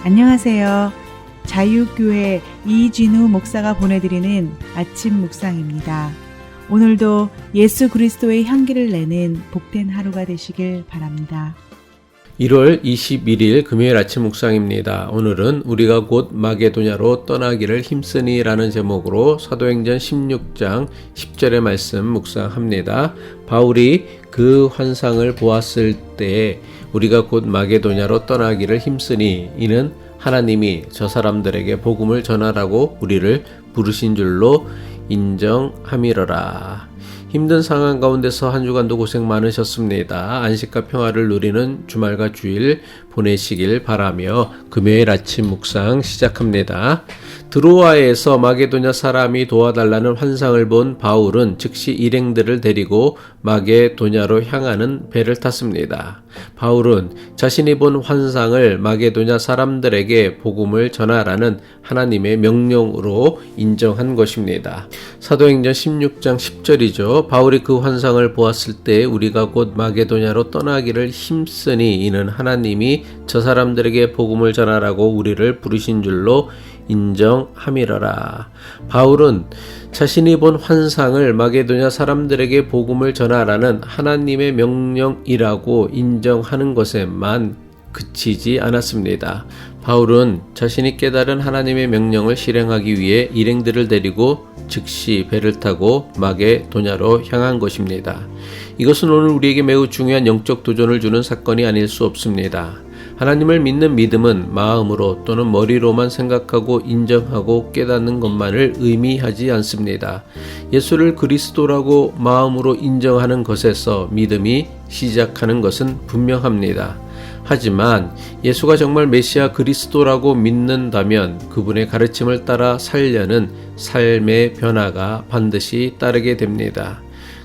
안녕하세요. 자유교회 이진우 목사가 보내드리는 아침 묵상입니다. 오늘도 예수 그리스도의 향기를 내는 복된 하루가 되시길 바랍니다. 1월 21일 금요일 아침 묵상입니다. 오늘은 우리가 곧 마게도냐로 떠나기를 힘쓰니 라는 제목으로 사도행전 16장 10절의 말씀 묵상합니다. 바울이 그 환상을 보았을 때 우리가 곧 마게도냐로 떠나기를 힘쓰니 이는 하나님이 저 사람들에게 복음을 전하라고 우리를 부르신 줄로 인정함이러라. 힘든 상황 가운데서 한 주간도 고생 많으셨습니다. 안식과 평화를 누리는 주말과 주일 보내시길 바라며 금요일 아침 묵상 시작합니다. 드로아에서 마게도냐 사람이 도와달라는 환상을 본 바울은 즉시 일행들을 데리고 마게도냐로 향하는 배를 탔습니다. 바울은 자신이 본 환상을 마게도냐 사람들에게 복음을 전하라는 하나님의 명령으로 인정한 것입니다. 사도행전 16장 10절이죠. 바울이 그 환상을 보았을 때 우리가 곧 마게도냐로 떠나기를 힘쓰니 이는 하나님이 저 사람들에게 복음을 전하라고 우리를 부르신 줄로 인정함이러라. 바울은 자신이 본 환상을 마게도냐 사람들에게 복음을 전하라는 하나님의 명령이라고 인정하는 것에만 그치지 않았습니다. 바울은 자신이 깨달은 하나님의 명령을 실행하기 위해 일행들을 데리고 즉시 배를 타고 마게도냐로 향한 것입니다. 이것은 오늘 우리에게 매우 중요한 영적 도전을 주는 사건이 아닐 수 없습니다. 하나님을 믿는 믿음은 마음으로 또는 머리로만 생각하고 인정하고 깨닫는 것만을 의미하지 않습니다. 예수를 그리스도라고 마음으로 인정하는 것에서 믿음이 시작하는 것은 분명합니다. 하지만 예수가 정말 메시아 그리스도라고 믿는다면 그분의 가르침을 따라 살려는 삶의 변화가 반드시 따르게 됩니다.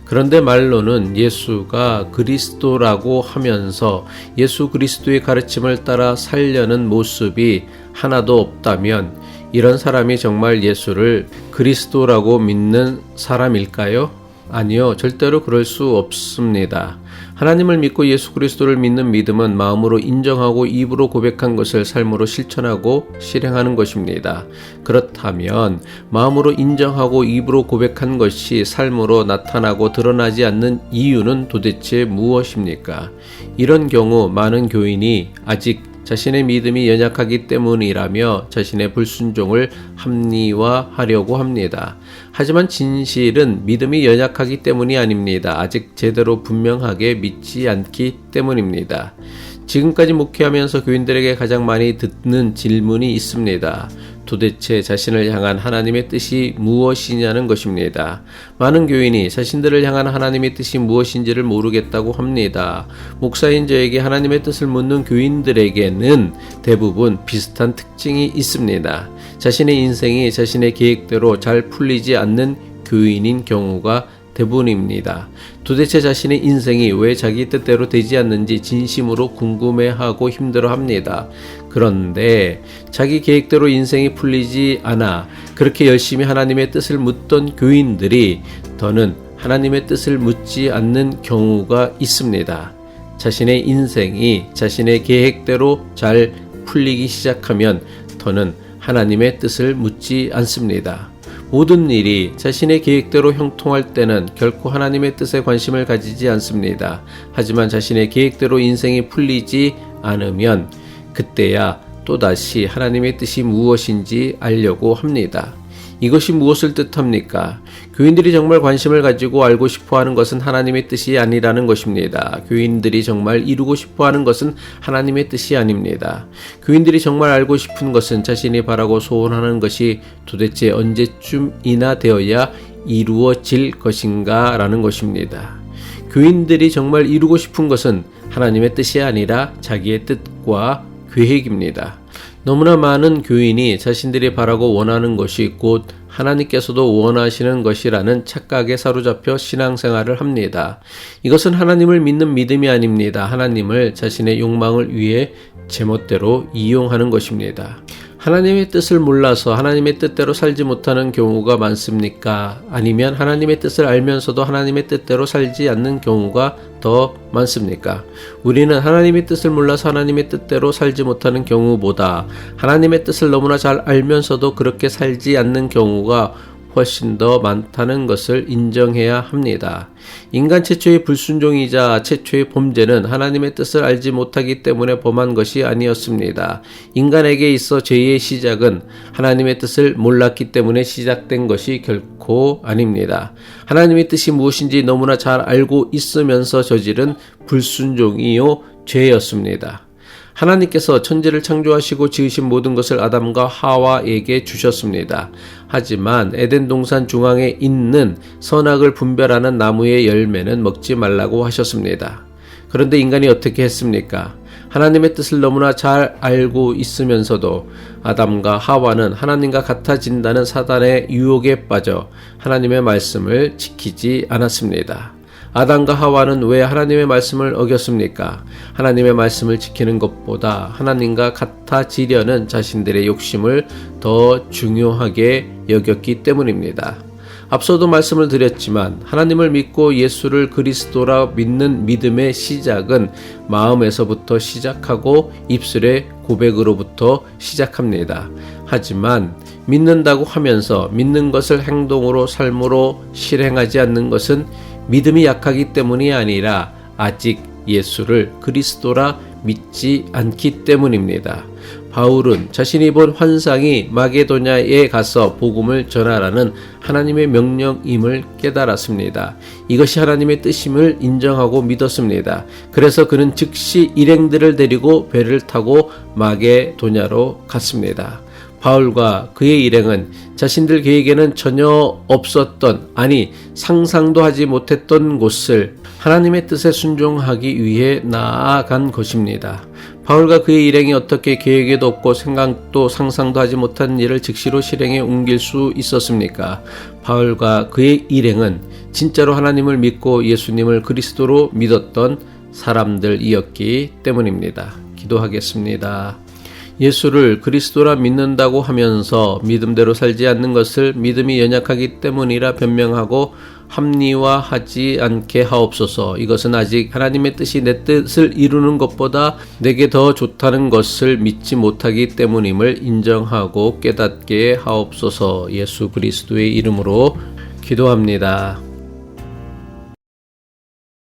그런데 말로는 예수가 그리스도라고 하면서 예수 그리스도의 가르침을 따라 살려는 모습이 하나도 없다면 이런 사람이 정말 예수를 그리스도라고 믿는 사람일까요? 아니요, 절대로 그럴 수 없습니다. 하나님을 믿고 예수 그리스도를 믿는 믿음은 마음으로 인정하고 입으로 고백한 것을 삶으로 실천하고 실행하는 것입니다. 그렇다면 마음으로 인정하고 입으로 고백한 것이 삶으로 나타나고 드러나지 않는 이유는 도대체 무엇입니까? 이런 경우 많은 교인이 아직 자신의 믿음이 연약하기 때문이라며 자신의 불순종을 합리화하려고 합니다. 하지만 진실은 믿음이 연약하기 때문이 아닙니다. 아직 제대로 분명하게 믿지 않기 때문입니다. 지금까지 목회하면서 교인들에게 가장 많이 듣는 질문이 있습니다. 도대체 자신을 향한 하나님의 뜻이 무엇이냐는 것입니다. 많은 교인이 자신들을 향한 하나님의 뜻이 무엇인지를 모르겠다고 합니다. 목사인 저에게 하나님의 뜻을 묻는 교인들에게는 대부분 비슷한 특징이 있습니다. 자신의 인생이 자신의 계획대로 잘 풀리지 않는 교인인 경우가 대부분입니다. 도대체 자신의 인생이 왜 자기 뜻대로 되지 않는지 진심으로 궁금해하고 힘들어합니다. 그런데 자기 계획대로 인생이 풀리지 않아 그렇게 열심히 하나님의 뜻을 묻던 교인들이 더는 하나님의 뜻을 묻지 않는 경우가 있습니다. 자신의 인생이 자신의 계획대로 잘 풀리기 시작하면 더는 하나님의 뜻을 묻지 않습니다. 모든 일이 자신의 계획대로 형통할 때는 결코 하나님의 뜻에 관심을 가지지 않습니다. 하지만 자신의 계획대로 인생이 풀리지 않으면 그때야 또다시 하나님의 뜻이 무엇인지 알려고 합니다. 이것이 무엇을 뜻합니까? 교인들이 정말 관심을 가지고 알고 싶어하는 것은 하나님의 뜻이 아니라는 것입니다. 교인들이 정말 이루고 싶어하는 것은 하나님의 뜻이 아닙니다. 교인들이 정말 알고 싶은 것은 자신이 바라고 소원하는 것이 도대체 언제쯤이나 되어야 이루어질 것인가 라는 것입니다. 교인들이 정말 이루고 싶은 것은 하나님의 뜻이 아니라 자기의 뜻과 계획입니다. 너무나 많은 교인이 자신들이 바라고 원하는 것이 곧 하나님께서도 원하시는 것이라는 착각에 사로잡혀 신앙생활을 합니다. 이것은 하나님을 믿는 믿음이 아닙니다. 하나님을 자신의 욕망을 위해 제멋대로 이용하는 것입니다. 하나님의 뜻을 몰라서 하나님의 뜻대로 살지 못하는 경우가 많습니까? 아니면 하나님의 뜻을 알면서도 하나님의 뜻대로 살지 않는 경우가 더 많습니까? 우리는 하나님의 뜻을 몰라서 하나님의 뜻대로 살지 못하는 경우보다 하나님의 뜻을 너무나 잘 알면서도 그렇게 살지 않는 경우가 훨씬 더 많다는 것을 인정해야 합니다. 인간 최초의 불순종이자 최초의 범죄는 하나님의 뜻을 알지 못하기 때문에 범한 것이 아니었습니다. 인간에게 있어 죄의 시작은 하나님의 뜻을 몰랐기 때문에 시작된 것이 결코 아닙니다. 하나님의 뜻이 무엇인지 너무나 잘 알고 있으면서 저지른 불순종이요 죄였습니다. 하나님께서 천지를 창조하시고 지으신 모든 것을 아담과 하와에게 주셨습니다. 하지만 에덴 동산 중앙에 있는 선악을 분별하는 나무의 열매는 먹지 말라고 하셨습니다. 그런데 인간이 어떻게 했습니까? 하나님의 뜻을 너무나 잘 알고 있으면서도 아담과 하와는 하나님과 같아진다는 사단의 유혹에 빠져 하나님의 말씀을 지키지 않았습니다. 아담과 하와는 왜 하나님의 말씀을 어겼습니까? 하나님의 말씀을 지키는 것보다 하나님과 같아지려는 자신들의 욕심을 더 중요하게 여겼기 때문입니다. 앞서도 말씀을 드렸지만 하나님을 믿고 예수를 그리스도라 믿는 믿음의 시작은 마음에서부터 시작하고 입술의 고백으로부터 시작합니다. 하지만 믿는다고 하면서 믿는 것을 행동으로 삶으로 실행하지 않는 것은 믿음이 약하기 때문이 아니라 아직 예수를 그리스도라 믿지 않기 때문입니다. 바울은 자신이 본 환상이 마게도냐에 가서 복음을 전하라는 하나님의 명령임을 깨달았습니다. 이것이 하나님의 뜻임을 인정하고 믿었습니다. 그래서 그는 즉시 일행들을 데리고 배를 타고 마게도냐로 갔습니다. 바울과 그의 일행은 자신들 계획에는 전혀 없었던, 아니 상상도 하지 못했던 곳을 하나님의 뜻에 순종하기 위해 나아간 것입니다. 바울과 그의 일행이 어떻게 계획에도 없고 생각도 상상도 하지 못한 일을 즉시로 실행에 옮길 수 있었습니까? 바울과 그의 일행은 진짜로 하나님을 믿고 예수님을 그리스도로 믿었던 사람들이었기 때문입니다. 기도하겠습니다. 예수를 그리스도라 믿는다고 하면서 믿음대로 살지 않는 것을 믿음이 연약하기 때문이라 변명하고 합리화하지 않게 하옵소서. 이것은 아직 하나님의 뜻이 내 뜻을 이루는 것보다 내게 더 좋다는 것을 믿지 못하기 때문임을 인정하고 깨닫게 하옵소서. 예수 그리스도의 이름으로 기도합니다.